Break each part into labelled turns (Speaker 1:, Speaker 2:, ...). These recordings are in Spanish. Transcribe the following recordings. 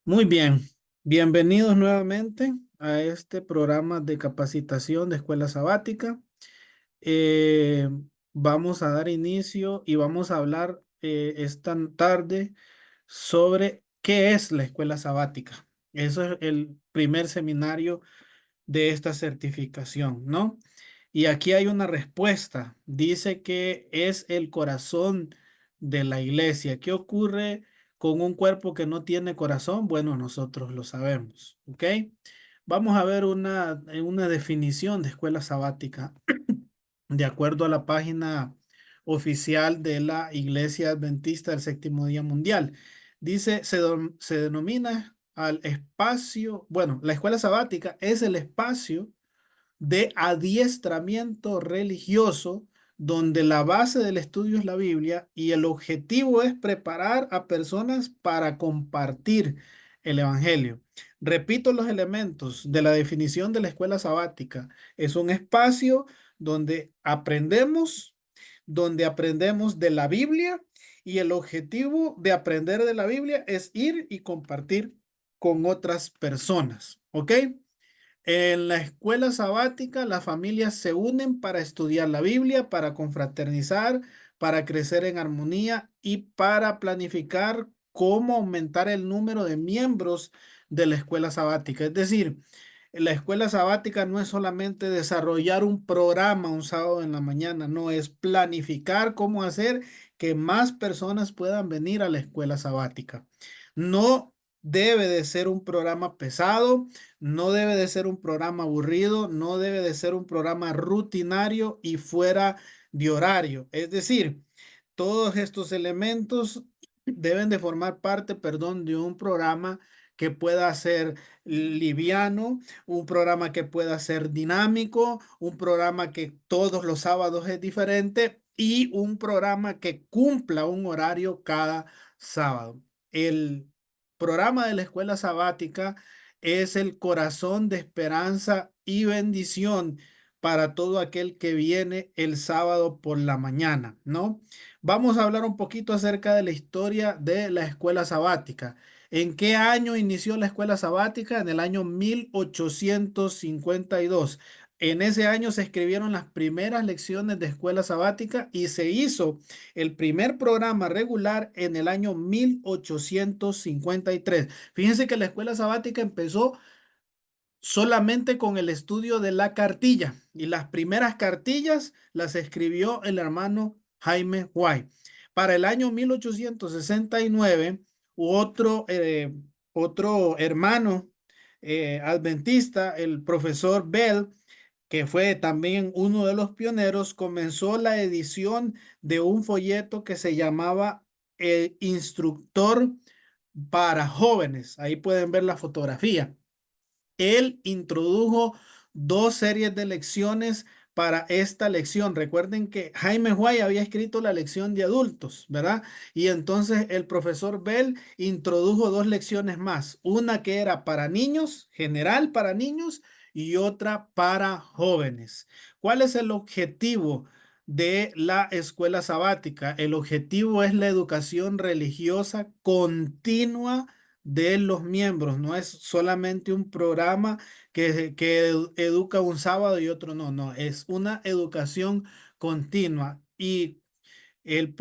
Speaker 1: Muy bien, bienvenidos nuevamente a este programa de capacitación de escuela sabática. Eh, Vamos a dar inicio y vamos a hablar esta tarde sobre qué es la escuela sabática. Eso es el primer seminario de esta certificación, ¿no? Y aquí hay una respuesta. Dice que es el corazón de la iglesia. ¿Qué ocurre con un cuerpo que no tiene corazón? Bueno, nosotros lo sabemos, ¿ok? Vamos a ver una definición de escuela sabática de acuerdo a la página oficial de la Iglesia Adventista del Séptimo Día Mundial. Dice, se denomina al espacio, bueno, la escuela sabática es el espacio de adiestramiento religioso donde la base del estudio es la Biblia y el objetivo es preparar a personas para compartir el Evangelio. Repito los elementos de la definición de la escuela sabática. Es un espacio donde aprendemos de la Biblia y el objetivo de aprender de la Biblia es ir y compartir con otras personas. ¿Ok? En la escuela sabática, las familias se unen para estudiar la Biblia, para confraternizar, para crecer en armonía y para planificar cómo aumentar el número de miembros de la escuela sabática. Es decir, la escuela sabática no es solamente desarrollar un programa un sábado en la mañana, no, es planificar cómo hacer que más personas puedan venir a la escuela sabática. No debe de ser un programa pesado, no debe de ser un programa aburrido, no debe de ser un programa rutinario y fuera de horario. Es decir, todos estos elementos deben de formar parte, perdón, de un programa que pueda ser liviano, un programa que pueda ser dinámico, un programa que todos los sábados es diferente y un programa que cumpla un horario cada sábado. El programa de la escuela sabática es el corazón de esperanza y bendición para todo aquel que viene el sábado por la mañana, ¿no? Vamos a hablar un poquito acerca de la historia de la escuela sabática. ¿En qué año inició la escuela sabática? En el año 1852. En ese año se escribieron las primeras lecciones de escuela sabática y se hizo el primer programa regular en el año 1853. Fíjense que la escuela sabática empezó solamente con el estudio de la cartilla y las primeras cartillas las escribió el hermano Jaime White. Para el año 1869, otro hermano adventista, el profesor Bell, que fue también uno de los pioneros, comenzó la edición de un folleto que se llamaba El Instructor para Jóvenes. Ahí pueden ver la fotografía. Él introdujo dos series de lecciones para esta lección. Recuerden que Jaime White había escrito la lección de adultos, ¿verdad? Y entonces el profesor Bell introdujo dos lecciones más, una que era para niños, general para niños, y otra para jóvenes. ¿Cuál es el objetivo de la escuela sabática? El objetivo es la educación religiosa continua de los miembros. No es solamente un programa que educa un sábado y otro no, no, es una educación continua. Y la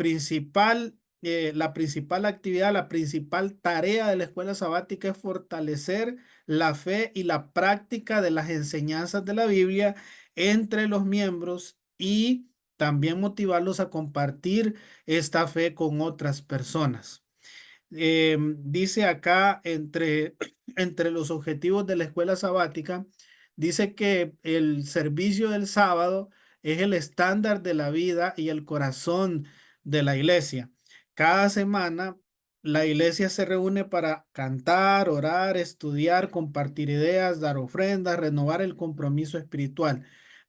Speaker 1: principal actividad, la principal tarea de la escuela sabática es fortalecer la fe y la práctica de las enseñanzas de la Biblia entre los miembros y también motivarlos a compartir esta fe con otras personas. Dice acá entre los objetivos de la escuela sabática, dice que el servicio del sábado es el estándar de la vida y el corazón de la iglesia. Cada semana la iglesia se reúne para cantar, orar, estudiar, compartir ideas, dar ofrendas, renovar el compromiso espiritual.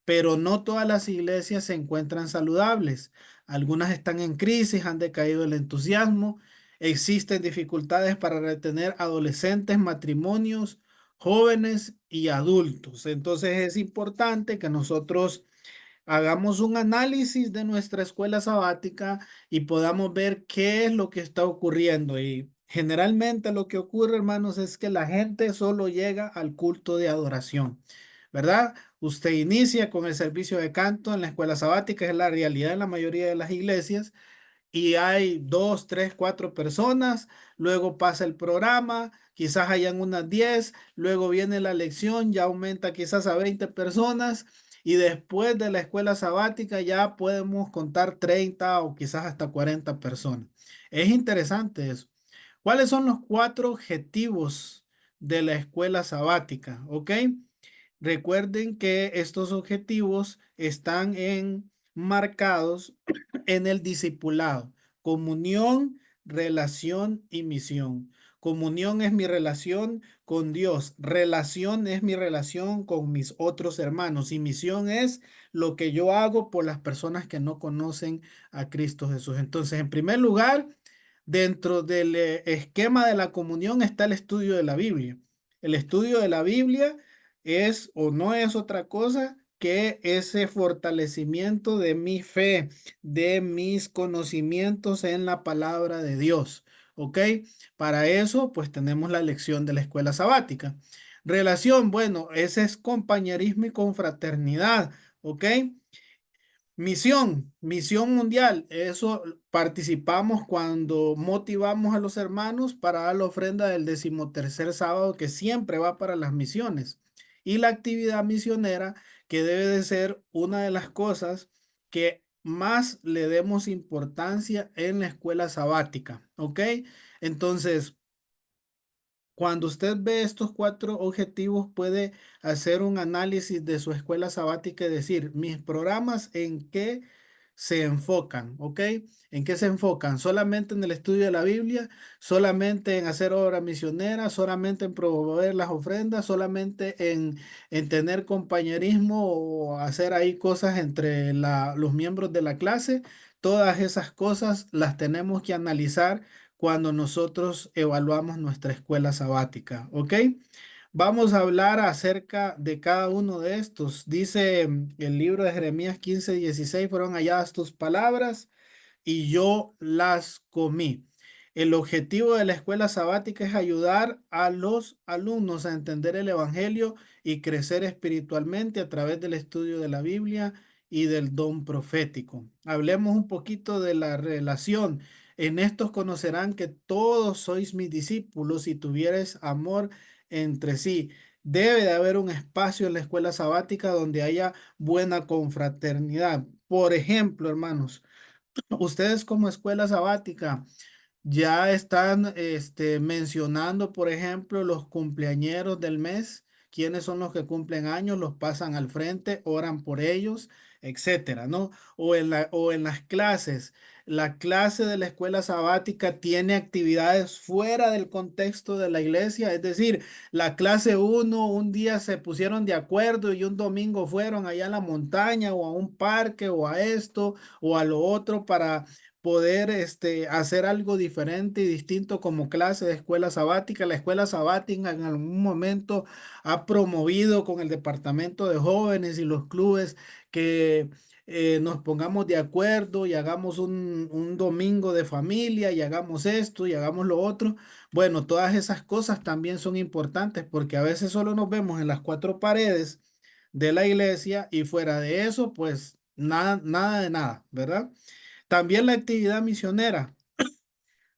Speaker 1: Pero no todas las iglesias se encuentran saludables. Algunas están en crisis, han decaído el entusiasmo. Existen dificultades para retener adolescentes, matrimonios, jóvenes y adultos. Entonces es importante que nosotros hagamos un análisis de nuestra escuela sabática y podamos ver qué es lo que está ocurriendo. Y Generalmente lo que ocurre, hermanos, es que la gente solo llega al culto de adoración, ¿verdad? Usted inicia con el servicio de canto en la escuela sabática, es la realidad en la mayoría de las iglesias, y hay dos, tres, cuatro personas, luego pasa el programa, quizás hayan unas 10, luego viene la lección, ya aumenta quizás a 20 personas y después de la escuela sabática ya podemos contar 30 o quizás hasta 40 personas. Es interesante eso. ¿Cuáles son los cuatro objetivos de la escuela sabática? ¿Ok? Recuerden que estos objetivos están marcados en el discipulado: comunión, relación y misión. Comunión es mi relación con Dios, relación es mi relación con mis otros hermanos y misión es lo que yo hago por las personas que no conocen a Cristo Jesús. Entonces, en primer lugar, dentro del esquema de la comunión está el estudio de la Biblia. El estudio de la Biblia es o no es otra cosa que ese fortalecimiento de mi fe, de mis conocimientos en la palabra de Dios. ¿Ok? Para eso, pues tenemos la lección de la escuela sabática. Relación, bueno, ese es compañerismo y confraternidad. ¿Ok? Misión mundial, eso participamos cuando motivamos a los hermanos para dar la ofrenda del 13º sábado que siempre va para las misiones. Y la actividad misionera que debe de ser una de las cosas que más le demos importancia en la escuela sabática, ¿ok? Entonces, cuando usted ve estos cuatro objetivos, puede hacer un análisis de su escuela sabática y decir, mis programas en qué se enfocan, ¿ok? ¿En qué se enfocan? ¿Solamente en el estudio de la Biblia? ¿Solamente en hacer obra misionera? ¿Solamente en promover las ofrendas? ¿Solamente en tener compañerismo o hacer ahí cosas entre los miembros de la clase? Todas esas cosas las tenemos que analizar cuando nosotros evaluamos nuestra escuela sabática, ¿ok? Vamos a hablar acerca de cada uno de estos. Dice el libro de Jeremías 15:16, fueron halladas tus palabras y yo las comí. El objetivo de la escuela sabática es ayudar a los alumnos a entender el Evangelio y crecer espiritualmente a través del estudio de la Biblia y del don profético. Hablemos un poquito de la relación. En estos conocerán que todos sois mis discípulos si tuvieres amor entre sí. Debe de haber un espacio en la escuela sabática donde haya buena confraternidad. Por ejemplo, hermanos, ustedes como escuela sabática ya están mencionando, por ejemplo, los cumpleañeros del mes, quiénes son los que cumplen años, los pasan al frente, oran por ellos, etcétera, ¿no? O en las clases. La clase de la escuela sabática tiene actividades fuera del contexto de la iglesia, es decir, la clase uno un día se pusieron de acuerdo y un domingo fueron allá a la montaña o a un parque o a esto o a lo otro para poder hacer algo diferente y distinto como clase de escuela sabática. La escuela sabática en algún momento ha promovido con el departamento de jóvenes y los clubes que nos pongamos de acuerdo y hagamos un domingo de familia y hagamos esto y hagamos lo otro. Bueno, todas esas cosas también son importantes porque a veces solo nos vemos en las cuatro paredes de la iglesia y fuera de eso, pues nada, nada de nada, ¿verdad? También la actividad misionera.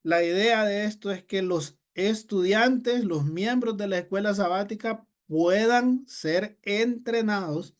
Speaker 1: La idea de esto es que los estudiantes, los miembros de la escuela sabática puedan ser entrenados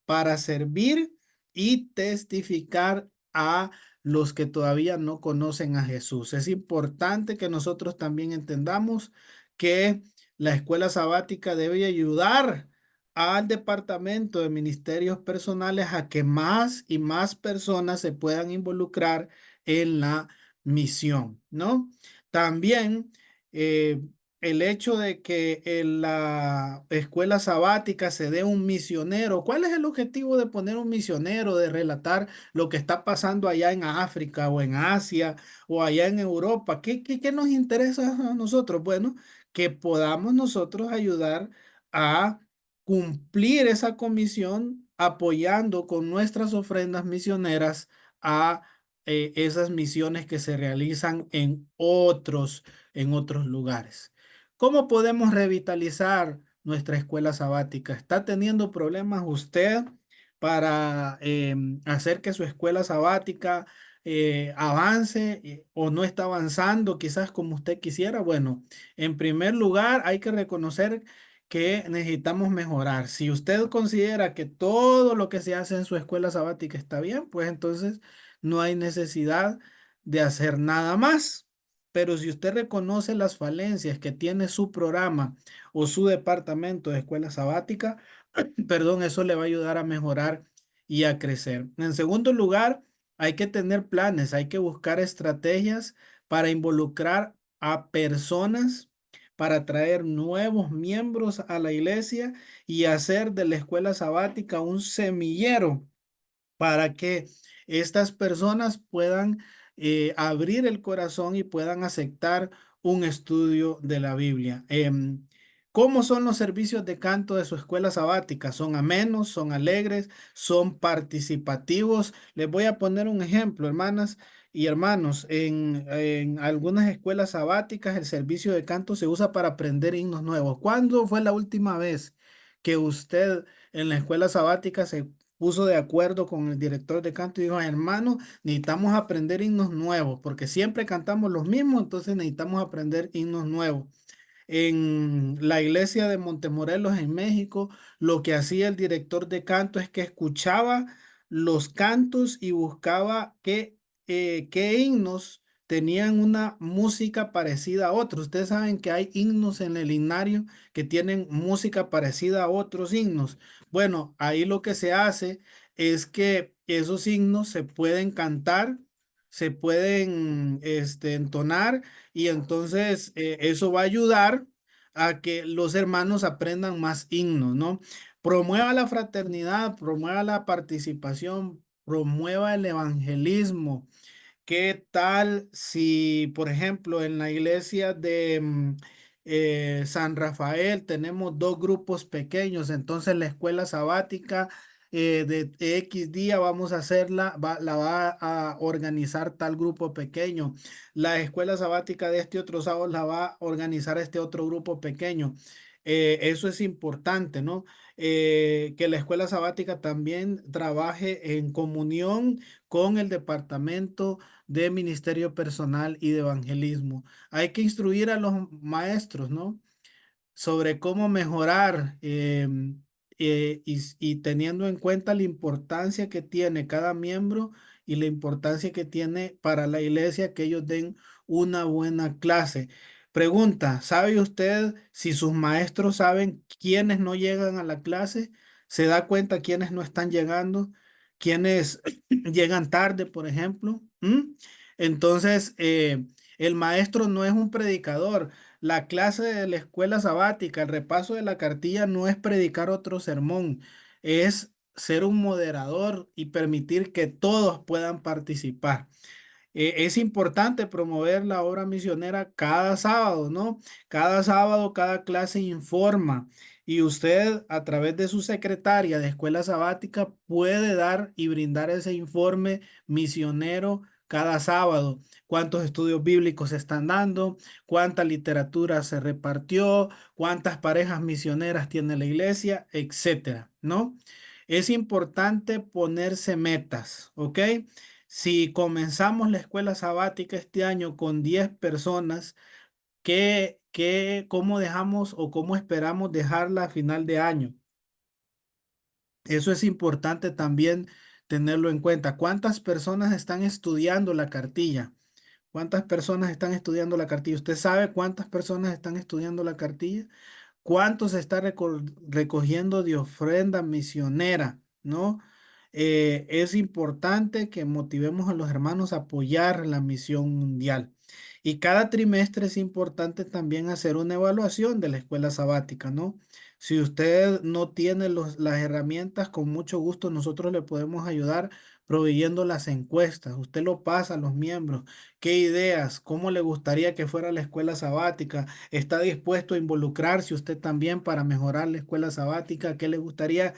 Speaker 1: para servir y testificar a los que todavía no conocen a Jesús. Es importante que nosotros también entendamos que la escuela sabática debe ayudar al departamento de ministerios personales a que más y más personas se puedan involucrar en la misión, ¿no? También eh, el hecho de que en la escuela sabática se dé un misionero. ¿Cuál es el objetivo de poner un misionero, de relatar lo que está pasando allá en África o en Asia o allá en Europa? ¿Qué nos interesa a nosotros? Bueno, que podamos nosotros ayudar a cumplir esa comisión apoyando con nuestras ofrendas misioneras esas misiones que se realizan en otros lugares. ¿Cómo podemos revitalizar nuestra escuela sabática? ¿Está teniendo problemas usted para hacer que su escuela sabática avance o no está avanzando quizás como usted quisiera? Bueno, en primer lugar hay que reconocer que necesitamos mejorar. Si usted considera que todo lo que se hace en su escuela sabática está bien, pues entonces no hay necesidad de hacer nada más. Pero si usted reconoce las falencias que tiene su programa o su departamento de escuela sabática, perdón, eso le va a ayudar a mejorar y a crecer. En segundo lugar, hay que tener planes, hay que buscar estrategias para involucrar a personas, para atraer nuevos miembros a la iglesia y hacer de la escuela sabática un semillero para que estas personas puedan abrir el corazón y puedan aceptar un estudio de la Biblia. ¿Cómo son los servicios de canto de su escuela sabática? ¿Son amenos, son alegres, son participativos? Les voy a poner un ejemplo, hermanas y hermanos. En algunas escuelas sabáticas el servicio de canto se usa para aprender himnos nuevos. ¿Cuándo fue la última vez que usted en la escuela sabática se puso de acuerdo con el director de canto y dijo, hermano, necesitamos aprender himnos nuevos, porque siempre cantamos los mismos, entonces necesitamos aprender himnos nuevos? En la iglesia de Montemorelos en México, lo que hacía el director de canto es que escuchaba los cantos y buscaba qué himnos tenían una música parecida a otros. Ustedes saben que hay himnos en el himnario que tienen música parecida a otros himnos. Bueno, ahí lo que se hace es que esos himnos se pueden cantar, se pueden entonar y entonces eso va a ayudar a que los hermanos aprendan más himnos, ¿no? Promueva la fraternidad, promueva la participación, promueva el evangelismo. ¿Qué tal si, por ejemplo, en la iglesia de San Rafael tenemos dos grupos pequeños? Entonces la escuela sabática de X día vamos a hacerla, la va a organizar tal grupo pequeño. La escuela sabática de este otro sábado la va a organizar este otro grupo pequeño. Eso es importante, ¿no? Que la escuela sabática también trabaje en comunión con el departamento de ministerio personal y de evangelismo. Hay que instruir a los maestros, ¿no? Sobre cómo mejorar y teniendo en cuenta la importancia que tiene cada miembro y la importancia que tiene para la iglesia que ellos den una buena clase. Pregunta, ¿sabe usted si sus maestros saben quiénes no llegan a la clase? ¿Se da cuenta quiénes no están llegando? ¿Quiénes llegan tarde, por ejemplo? ¿Mm? Entonces, el maestro no es un predicador. La clase de la escuela sabática, el repaso de la cartilla no es predicar otro sermón, es ser un moderador y permitir que todos puedan participar. Es importante promover la obra misionera cada sábado, ¿no? Cada sábado, cada clase informa y usted a través de su secretaria de escuela sabática puede dar y brindar ese informe misionero cada sábado. Cuántos estudios bíblicos se están dando, cuánta literatura se repartió, cuántas parejas misioneras tiene la iglesia, etcétera, ¿no? Es importante ponerse metas, ¿ok? Si comenzamos la escuela sabática este año con 10 personas, cómo dejamos o cómo esperamos dejarla a final de año? Eso es importante también tenerlo en cuenta. ¿Cuántas personas están estudiando la cartilla? ¿Cuántas personas están estudiando la cartilla? ¿Usted sabe cuántas personas están estudiando la cartilla? ¿Cuánto se está recogiendo de ofrenda misionera? ¿No? Es importante que motivemos a los hermanos a apoyar la misión mundial. Y cada trimestre es importante también hacer una evaluación de la escuela sabática, ¿no? Si usted no tiene las herramientas, con mucho gusto nosotros le podemos ayudar proveyendo las encuestas. Usted lo pasa a los miembros. ¿Qué ideas? ¿Cómo le gustaría que fuera la escuela sabática? ¿Está dispuesto a involucrarse usted también para mejorar la escuela sabática? ¿Qué le gustaría?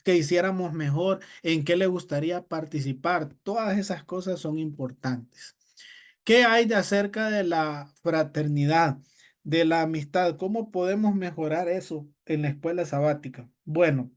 Speaker 1: que hiciéramos mejor, en qué le gustaría participar. Todas esas cosas son importantes. ¿Qué hay de acerca de la fraternidad, de la amistad? ¿Cómo podemos mejorar eso en la escuela sabática? Bueno,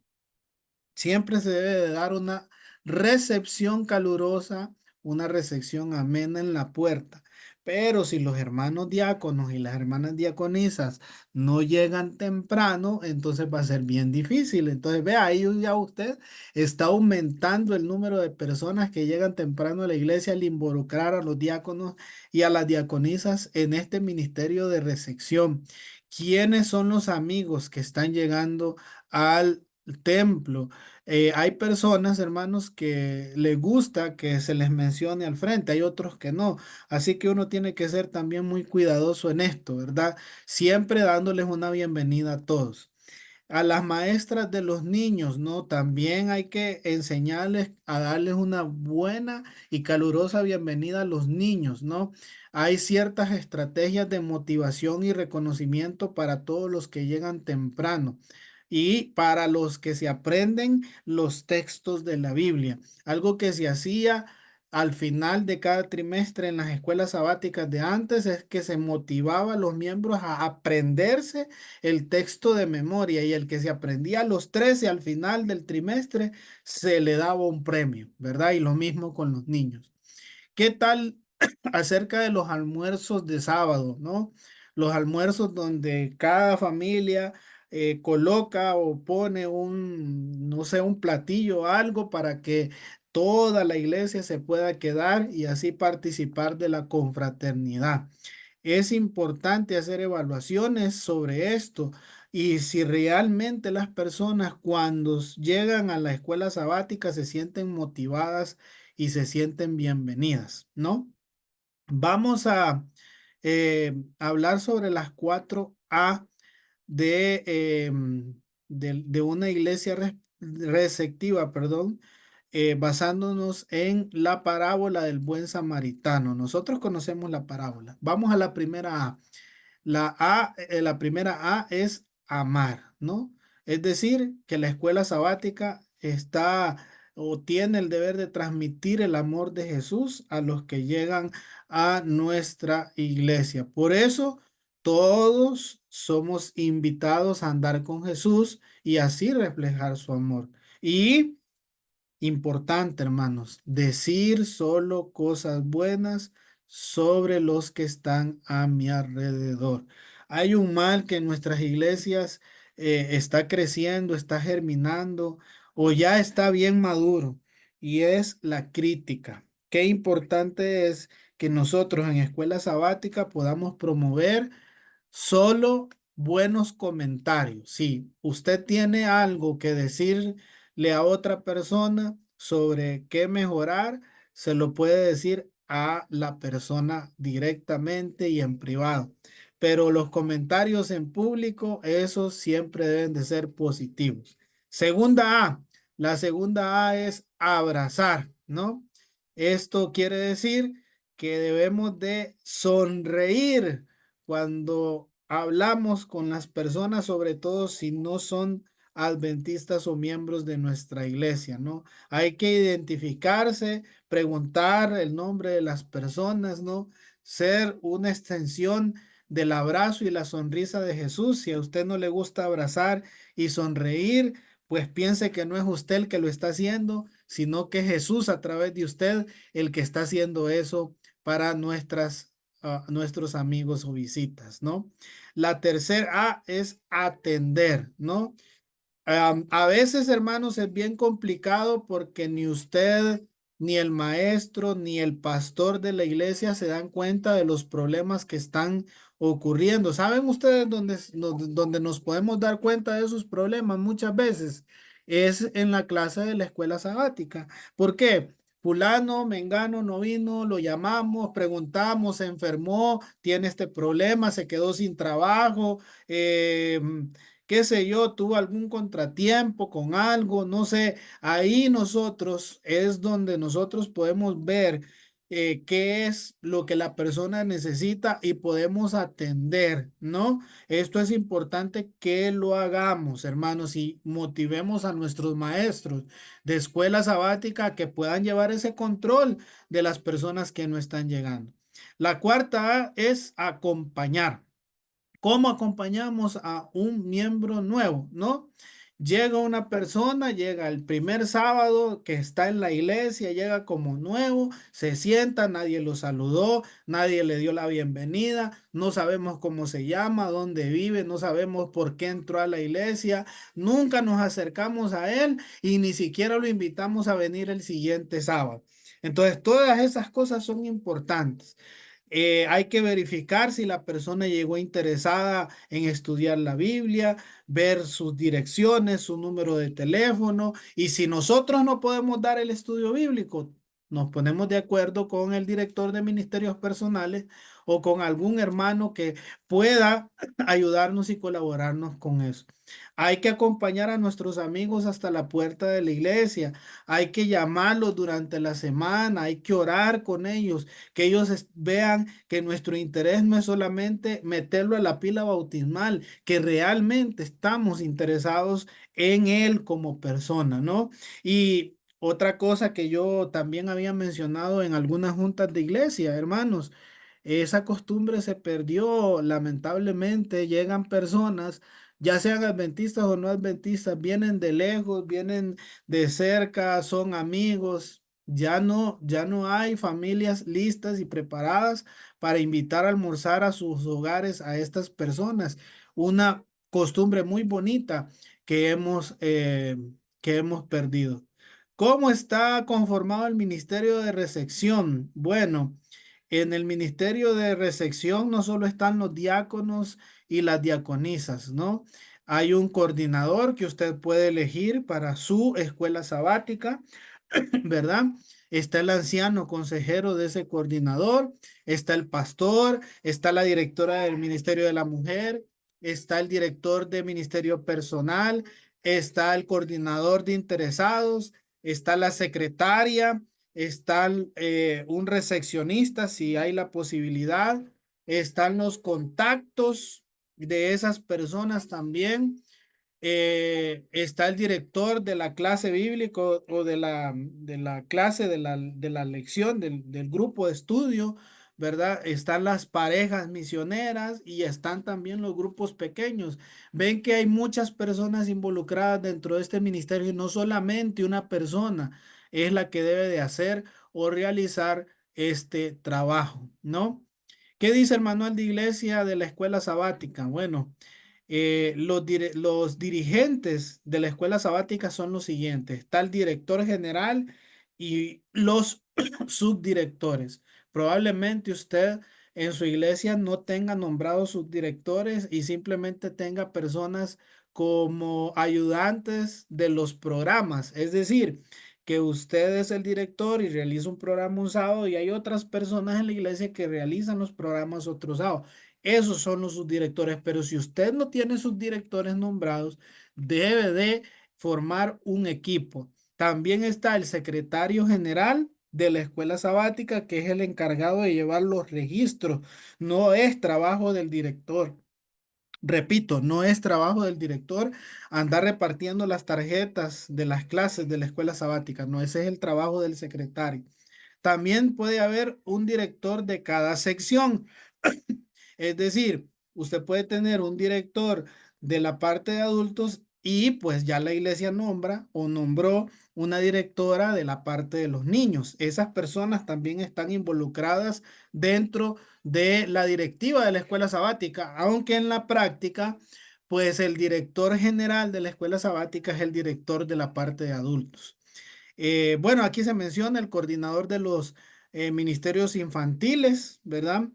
Speaker 1: siempre se debe de dar una recepción calurosa, una recepción amena en la puerta. Pero si los hermanos diáconos y las hermanas diaconisas no llegan temprano, entonces va a ser bien difícil. Entonces, vea, ahí ya usted está aumentando el número de personas que llegan temprano a la iglesia al involucrar a los diáconos y a las diaconisas en este ministerio de recepción. ¿Quiénes son los amigos que están llegando al templo? Hay personas, hermanos, que les gusta que se les mencione al frente, hay otros que no. Así que uno tiene que ser también muy cuidadoso en esto, ¿verdad? Siempre dándoles una bienvenida a todos. A las maestras de los niños, ¿no? También hay que enseñarles a darles una buena y calurosa bienvenida a los niños, ¿no? Hay ciertas estrategias de motivación y reconocimiento para todos los que llegan temprano y para los que se aprenden los textos de la Biblia. Algo que se hacía al final de cada trimestre en las escuelas sabáticas de antes es que se motivaba a los miembros a aprenderse el texto de memoria, y el que se aprendía los 13 al final del trimestre se le daba un premio, ¿verdad? Y lo mismo con los niños. ¿Qué tal acerca de los almuerzos de sábado, ¿no? Los almuerzos donde cada familia coloca o pone un, no sé, un platillo o algo para que toda la iglesia se pueda quedar y así participar de la confraternidad. Es importante hacer evaluaciones sobre esto y si realmente las personas cuando llegan a la escuela sabática se sienten motivadas y se sienten bienvenidas, ¿no? Vamos a hablar sobre las 4 A de, de una iglesia receptiva, perdón, basándonos en la parábola del buen samaritano. Nosotros conocemos la parábola. Vamos a la primera A. La primera A es amar, ¿no? Es decir, que la escuela sabática está o tiene el deber de transmitir el amor de Jesús a los que llegan a nuestra iglesia. Por eso, todos somos invitados a andar con Jesús y así reflejar su amor. Y importante, hermanos, decir solo cosas buenas sobre los que están a mi alrededor. Hay un mal que en nuestras iglesias está creciendo, está germinando o ya está bien maduro, y es la crítica. Qué importante es que nosotros en escuela sabática podamos promover solo buenos comentarios. Si usted tiene algo que decirle a otra persona sobre qué mejorar, se lo puede decir a la persona directamente y en privado. Pero los comentarios en público, esos siempre deben de ser positivos. Segunda A, la segunda A es abrazar, ¿no? Esto quiere decir que debemos de sonreír cuando hablamos con las personas, sobre todo si no son adventistas o miembros de nuestra iglesia, ¿no? Hay que identificarse, preguntar el nombre de las personas, ¿no? Ser una extensión del abrazo y la sonrisa de Jesús. Si a usted no le gusta abrazar y sonreír, pues piense que no es usted el que lo está haciendo, sino que es Jesús a través de usted el que está haciendo eso para a nuestros amigos o visitas, ¿no? La tercera A es atender, ¿no? A veces, hermanos, es bien complicado porque ni usted, ni el maestro, ni el pastor de la iglesia se dan cuenta de los problemas que están ocurriendo. ¿Saben ustedes dónde nos podemos dar cuenta de esos problemas muchas veces? Es en la clase de la escuela sabática. ¿Por qué? Fulano, Mengano no vino, lo llamamos, preguntamos, se enfermó, tiene este problema, se quedó sin trabajo, eh, qué sé yo, tuvo algún contratiempo con algo, no sé. Ahí nosotros es donde nosotros podemos ver qué es lo que la persona necesita y podemos atender, ¿no? Esto es importante que lo hagamos, hermanos, y motivemos a nuestros maestros de escuela sabática a que puedan llevar ese control de las personas que no están llegando. La cuarta es acompañar. ¿Cómo acompañamos a un miembro nuevo, no? Llega una persona, llega el primer sábado que está en la iglesia, llega como nuevo, se sienta, nadie lo saludó, nadie le dio la bienvenida, no sabemos cómo se llama, dónde vive, no sabemos por qué entró a la iglesia, nunca nos acercamos a él y ni siquiera lo invitamos a venir el siguiente sábado. Entonces, todas esas cosas son importantes. Hay que verificar si la persona llegó interesada en estudiar la Biblia, ver sus direcciones, su número de teléfono, y si nosotros no podemos dar el estudio bíblico, nos ponemos de acuerdo con el director de ministerios personales o con algún hermano que pueda ayudarnos y colaborarnos con eso. Hay que acompañar a nuestros amigos hasta la puerta de la iglesia. Hay que llamarlos durante la semana. Hay que orar con ellos, que ellos vean que nuestro interés no es solamente meterlo a la pila bautismal, que realmente estamos interesados en él como persona, ¿no? Y otra cosa que yo también había mencionado en algunas juntas de iglesia, hermanos, esa costumbre se perdió, lamentablemente. Llegan personas, ya sean adventistas o no adventistas, vienen de lejos, vienen de cerca, son amigos. Ya no hay familias listas y preparadas para invitar a almorzar a sus hogares a estas personas. Una costumbre muy bonita que hemos perdido. ¿Cómo está conformado el ministerio de recepción? Bueno. En el ministerio de recepción no solo están los diáconos y las diaconisas, ¿no? Hay un coordinador que usted puede elegir para su escuela sabática. ¿Verdad? Está el anciano consejero de ese coordinador, está el pastor, está la directora del Ministerio de la Mujer, está el director de Ministerio Personal, está el coordinador de interesados, está la secretaria, está un recepcionista si hay la posibilidad, están los contactos de esas personas también. Está el director de la clase bíblica o de la clase de la lección del grupo de estudio, ¿verdad? Están las parejas misioneras y están también los grupos pequeños. Ven que hay muchas personas involucradas dentro de este ministerio y no solamente una persona es la que debe de hacer o realizar este trabajo, ¿no? ¿Qué dice el manual de iglesia de la escuela sabática? Bueno, los dirigentes de la escuela sabática son los siguientes. Está el director general y los subdirectores. Probablemente usted en su iglesia no tenga nombrados subdirectores y simplemente tenga personas como ayudantes de los programas. Es decir, que usted es el director y realiza un programa un sábado y hay otras personas en la iglesia que realizan los programas otro sábado. Esos son los subdirectores, pero si usted no tiene subdirectores nombrados, debe de formar un equipo. También está el secretario general de la escuela sabática, que es el encargado de llevar los registros. No es trabajo del director. Repito, no es trabajo del director andar repartiendo las tarjetas de las clases de la escuela sabática. No, ese es el trabajo del secretario. También puede haber un director de cada sección. Es decir, usted puede tener un director de la parte de adultos y pues ya la iglesia nombra o nombró una directora de la parte de los niños. Esas personas también están involucradas dentro de la directiva de la escuela sabática, aunque en la práctica, pues el director general de la escuela sabática es el director de la parte de adultos. Bueno, aquí se menciona el coordinador de los ministerios infantiles, ¿verdad?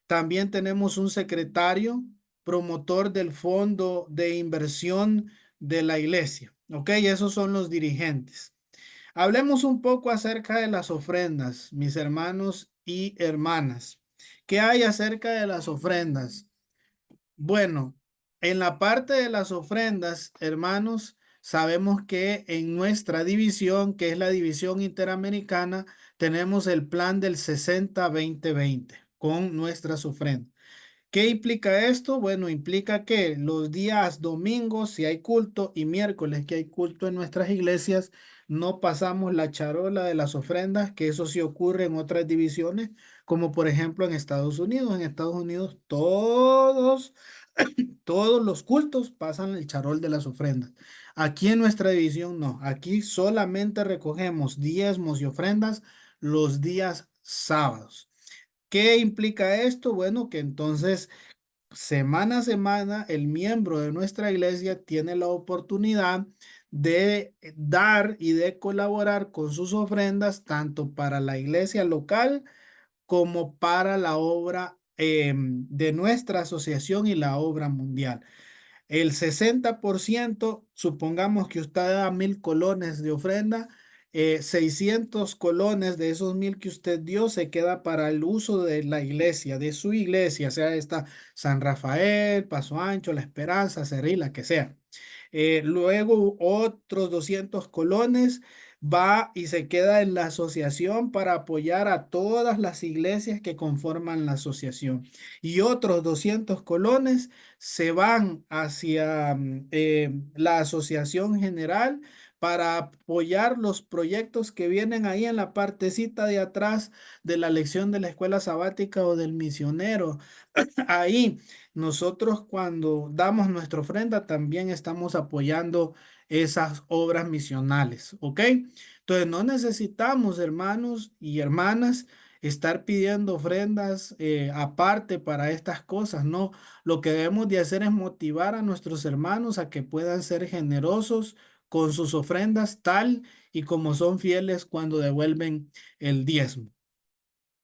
Speaker 1: También tenemos un secretario, promotor del fondo de inversión de la iglesia, ¿ok? Esos son los dirigentes. Hablemos un poco acerca de las ofrendas, mis hermanos y hermanas. ¿Qué hay acerca de las ofrendas? Bueno, en la parte de las ofrendas, hermanos, sabemos que en nuestra división, que es la división interamericana, tenemos el plan del 60-20-20 con nuestras ofrendas. ¿Qué implica esto? Bueno, implica que los días domingos, si hay culto, y miércoles, que hay culto en nuestras iglesias, no pasamos la charola de las ofrendas, que eso sí ocurre en otras divisiones, como por ejemplo en Estados Unidos. En Estados Unidos todos los cultos pasan el charol de las ofrendas. Aquí en nuestra división no. Aquí solamente recogemos diezmos y ofrendas los días sábados. ¿Qué implica esto? Bueno, que entonces semana a semana el miembro de nuestra iglesia tiene la oportunidad de dar y de colaborar con sus ofrendas tanto para la iglesia local como para la obra de nuestra asociación y la obra mundial. El 60%, supongamos que usted da 1,000 colones de ofrenda, 600 colones de esos 1,000 que usted dio se queda para el uso de la iglesia, de su iglesia, sea esta San Rafael, Paso Ancho, La Esperanza, Cerril, la que sea. Luego otros 200 colones va y se queda en la asociación para apoyar a todas las iglesias que conforman la asociación. Y otros 200 colones se van hacia la asociación general para apoyar los proyectos que vienen ahí en la partecita de atrás de la lección de la escuela sabática o del misionero. Ahí nosotros cuando damos nuestra ofrenda también estamos apoyando esas obras misionales, ¿ok? Entonces no necesitamos, hermanos y hermanas, estar pidiendo ofrendas aparte para estas cosas, no. Lo que debemos de hacer es motivar a nuestros hermanos a que puedan ser generosos con sus ofrendas tal y como son fieles cuando devuelven el diezmo.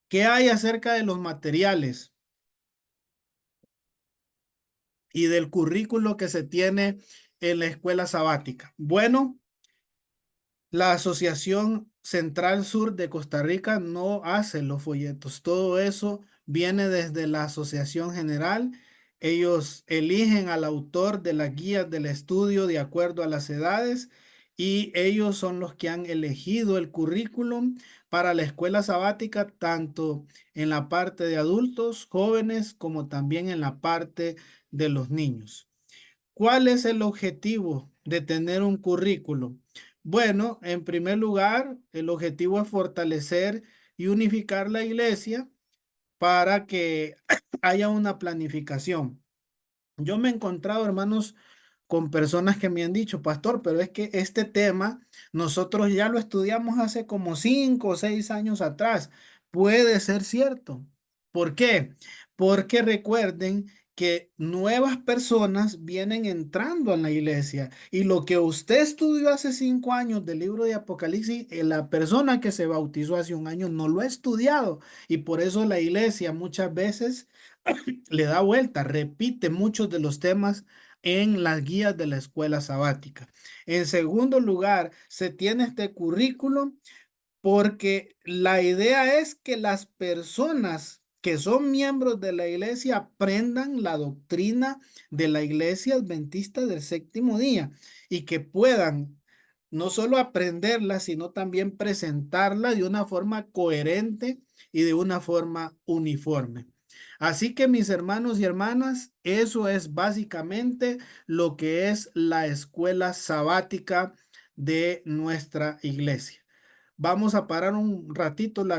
Speaker 1: ¿Qué hay acerca de los materiales y del currículo que se tiene en la escuela sabática? Bueno, la Asociación Central Sur de Costa Rica no hace los folletos. Todo eso viene desde la Asociación General. Ellos eligen al autor de las guías del estudio de acuerdo a las edades y ellos son los que han elegido el currículum para la escuela sabática, tanto en la parte de adultos, jóvenes, como también en la parte de los niños. ¿Cuál es el objetivo de tener un currículo? Bueno, en primer lugar, el objetivo es fortalecer y unificar la iglesia para que haya una planificación. Yo me he encontrado, hermanos, con personas que me han dicho, pastor, pero es que este tema nosotros ya lo estudiamos hace como 5 o 6 años atrás. Puede ser cierto. ¿Por qué? Porque recuerden que nuevas personas vienen entrando en la iglesia y lo que usted estudió hace 5 años del libro de Apocalipsis, la persona que se bautizó hace un año no lo ha estudiado y por eso la iglesia muchas veces le da vuelta, repite muchos de los temas en las guías de la escuela sabática. En segundo lugar, se tiene este currículum porque la idea es que las personas que son miembros de la iglesia aprendan la doctrina de la iglesia adventista del séptimo día y que puedan no solo aprenderla, sino también presentarla de una forma coherente y de una forma uniforme. Así que mis hermanos y hermanas, eso es básicamente lo que es la escuela sabática de nuestra iglesia. Vamos a parar un ratito la